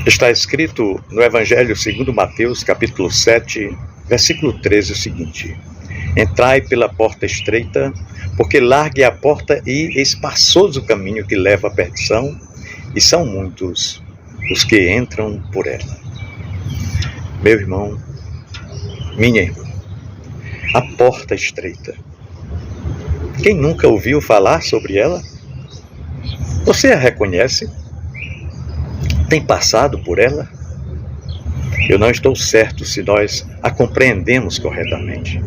Está escrito no Evangelho segundo Mateus, capítulo 7, versículo 13, o seguinte: Entrai pela porta estreita, porque larga é a porta e espaçoso o caminho que leva à perdição, e são muitos os que entram por ela. Meu irmão, minha irmã, a porta estreita. Quem nunca ouviu falar sobre ela? Você a reconhece? Tem passado por ela? Eu não estou certo se nós a compreendemos corretamente.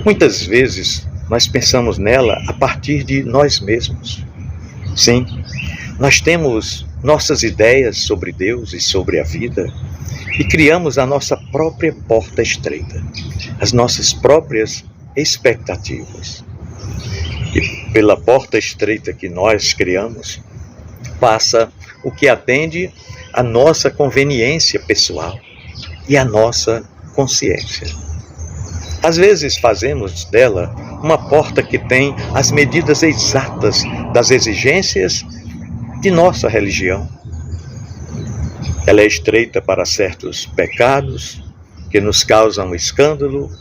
Muitas vezes nós pensamos nela a partir de nós mesmos. Sim, nós temos nossas ideias sobre Deus e sobre a vida e criamos a nossa própria porta estreita, as nossas próprias expectativas. E pela porta estreita que nós criamos, passa o que atende à nossa conveniência pessoal e à nossa consciência. Às vezes fazemos dela uma porta que tem as medidas exatas das exigências de nossa religião. Ela é estreita para certos pecados que nos causam escândalo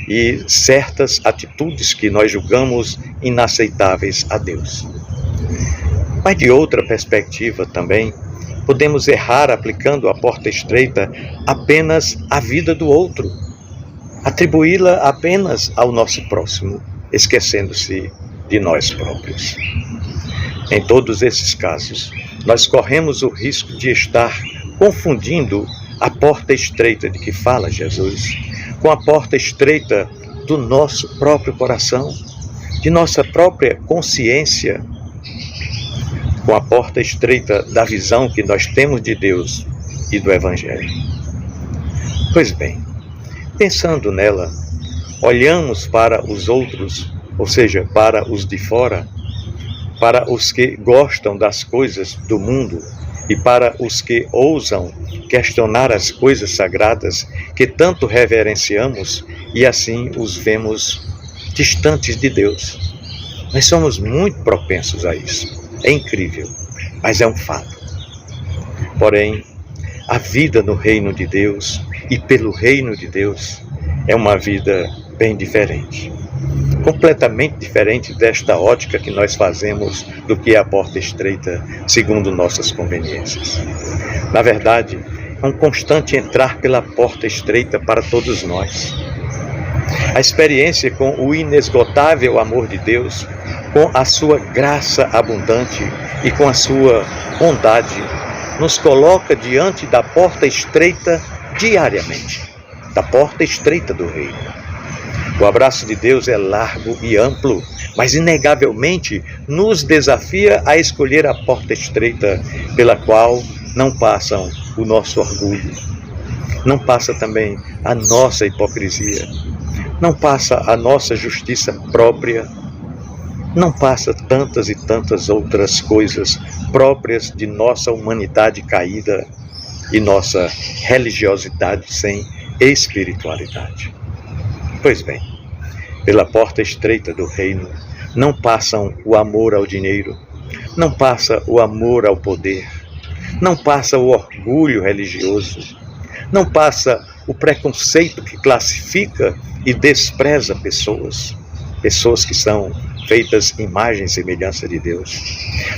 e certas atitudes que nós julgamos inaceitáveis a Deus. Mas de outra perspectiva também, podemos errar aplicando a porta estreita apenas à vida do outro, atribuí-la apenas ao nosso próximo, esquecendo-se de nós próprios. Em todos esses casos, nós corremos o risco de estar confundindo a porta estreita de que fala Jesus com a porta estreita do nosso próprio coração, de nossa própria consciência, com a porta estreita da visão que nós temos de Deus e do Evangelho. Pois bem, pensando nela, olhamos para os outros, ou seja, para os de fora, para os que gostam das coisas do mundo e para os que ousam questionar as coisas sagradas que tanto reverenciamos e assim os vemos distantes de Deus. Nós somos muito propensos a isso. É incrível, mas é um fato. Porém, a vida no reino de Deus e pelo reino de Deus é uma vida bem diferente. Completamente diferente desta ótica que nós fazemos do que é a porta estreita, segundo nossas conveniências. Na verdade, é um constante entrar pela porta estreita para todos nós. A experiência com o inesgotável amor de Deus, com a sua graça abundante e com a sua bondade, nos coloca diante da porta estreita diariamente, da porta estreita do reino. O abraço de Deus é largo e amplo, mas inegavelmente nos desafia a escolher a porta estreita pela qual não passam o nosso orgulho, não passa também a nossa hipocrisia, não passa a nossa justiça própria, não passa tantas e tantas outras coisas próprias de nossa humanidade caída e nossa religiosidade sem espiritualidade. Pois bem, pela porta estreita do reino não passam o amor ao dinheiro, não passa o amor ao poder, não passa o orgulho religioso, não passa o preconceito que classifica e despreza pessoas que são feitas imagem e semelhança de Deus.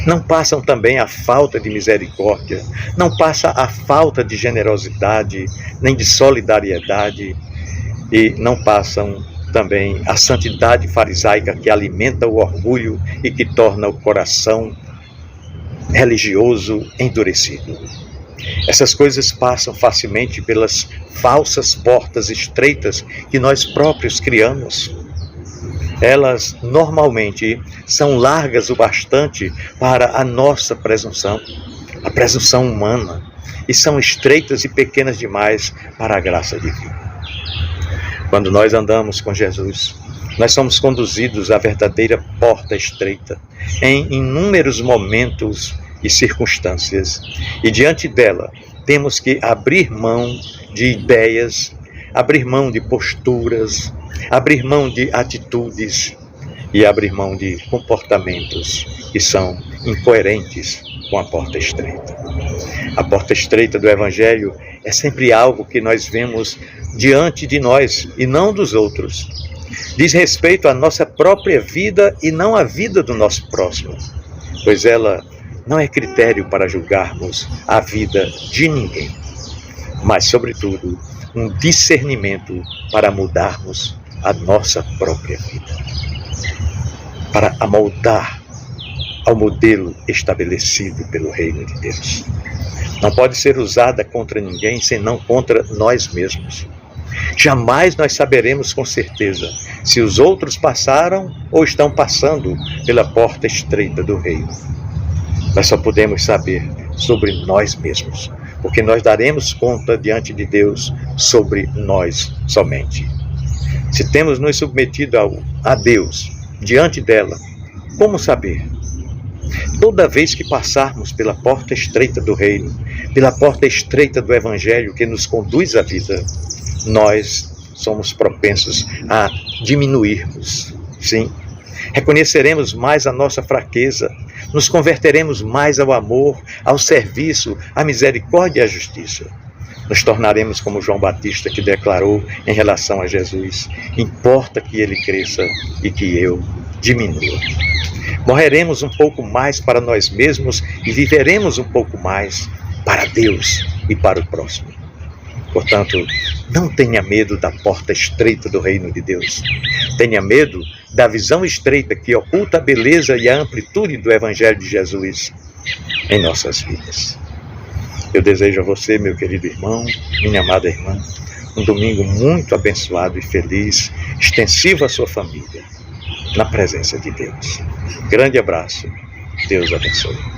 Não passam também a falta de misericórdia, não passa a falta de generosidade, nem de solidariedade, e não passam também a santidade farisaica que alimenta o orgulho e que torna o coração religioso endurecido. Essas coisas passam facilmente pelas falsas portas estreitas que nós próprios criamos. Elas normalmente são largas o bastante para a nossa presunção, a presunção humana, e são estreitas e pequenas demais para a graça divina. Quando nós andamos com Jesus, nós somos conduzidos à verdadeira porta estreita, em inúmeros momentos e circunstâncias, e diante dela temos que abrir mão de ideias, abrir mão de posturas, abrir mão de atitudes e abrir mão de comportamentos que são incoerentes com a porta estreita. A porta estreita do Evangelho é sempre algo que nós vemos diante de nós e não dos outros. Diz respeito à nossa própria vida e não à vida do nosso próximo, pois ela não é critério para julgarmos a vida de ninguém, mas, sobretudo, um discernimento para mudarmos a nossa própria vida, para amoldar ao modelo estabelecido pelo reino de Deus. Não pode ser usada contra ninguém, senão contra nós mesmos. Jamais nós saberemos com certeza se os outros passaram ou estão passando pela porta estreita do reino. Nós só podemos saber sobre nós mesmos, porque nós daremos conta diante de Deus sobre nós somente. Se temos nos submetido a Deus diante dela, como saber? Toda vez que passarmos pela porta estreita do reino, pela porta estreita do Evangelho que nos conduz à vida, nós somos propensos a diminuirmos, sim. Reconheceremos mais a nossa fraqueza, nos converteremos mais ao amor, ao serviço, à misericórdia e à justiça. Nos tornaremos como João Batista, que declarou em relação a Jesus: importa que ele cresça e que eu diminua. Morreremos um pouco mais para nós mesmos e viveremos um pouco mais para Deus e para o próximo. Portanto, não tenha medo da porta estreita do reino de Deus. Tenha medo da visão estreita que oculta a beleza e a amplitude do Evangelho de Jesus em nossas vidas. Eu desejo a você, meu querido irmão, minha amada irmã, um domingo muito abençoado e feliz, extensivo à sua família, na presença de Deus. Grande abraço. Deus abençoe.